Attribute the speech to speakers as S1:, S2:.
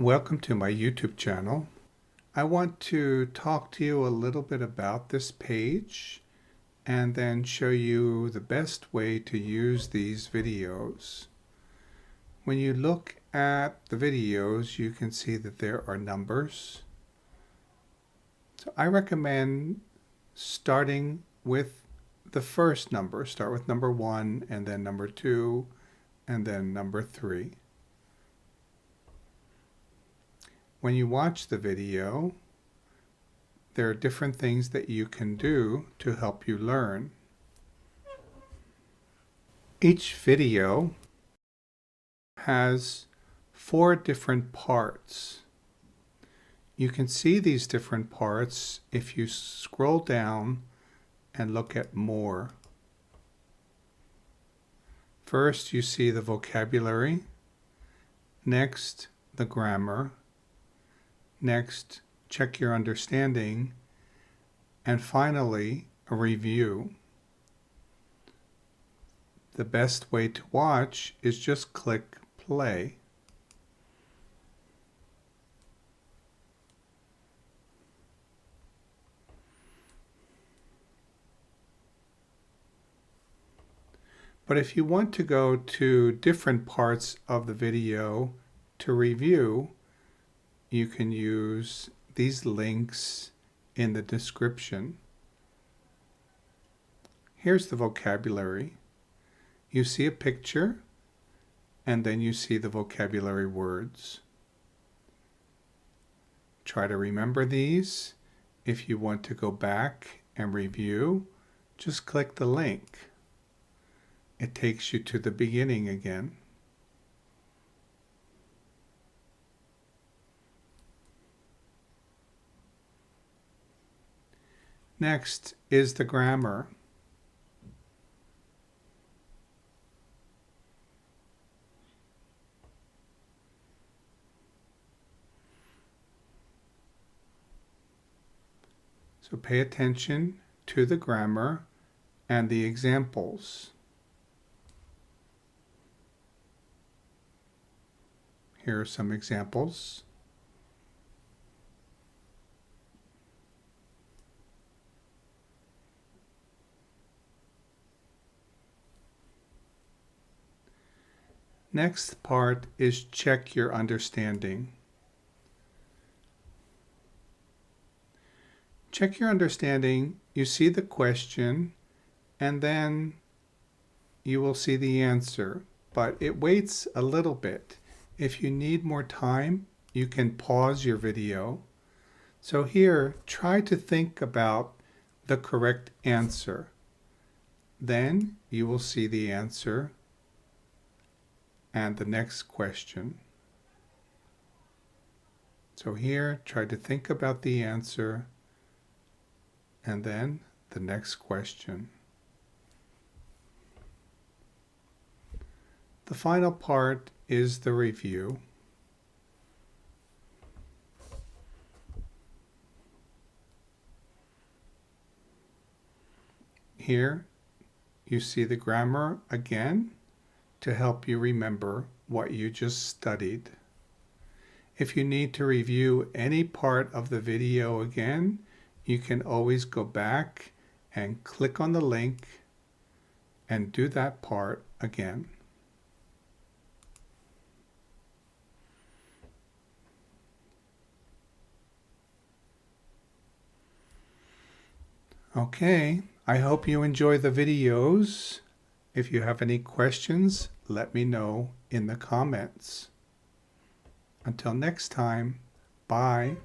S1: Welcome to my YouTube channel. I want to talk to you a little bit about this page and then show you the best way to use these videos. When you look at the videos, you can see that there are numbers. So I recommend starting with the first number. Start with number 1 and then number 2 and then number 3. When you watch the video, there are different things that you can do to help you learn. Each video has 4 different parts. You can see these different parts if you scroll down and look at more. First, you see the vocabulary. Next, the grammar. Next, check your understanding. And finally, a review. The best way to watch is just click play. But if you want to go to different parts of the video to review, you can use these links in the description. Here's the vocabulary. You see a picture, and then you see the vocabulary words. Try to remember these. If you want to go back and review, just click the link. It takes you to the beginning again. Next is the grammar. So pay attention to the grammar and the examples. Here are some examples. Next part is check your understanding. Check your understanding. You see the question, and then you will see the answer, but it waits a little bit. If you need more time, you can pause your video. So here, try to think about the correct answer. Then you will see the answer and the next question. So here, try to think about the answer and then the next question. The final part is the review. Here you see the grammar again to help you remember what you just studied. If you need to review any part of the video again, you can always go back and click on the link and do that part again. Okay, I hope you enjoy the videos. If you have any questions, let me know in the comments. Until next time, bye.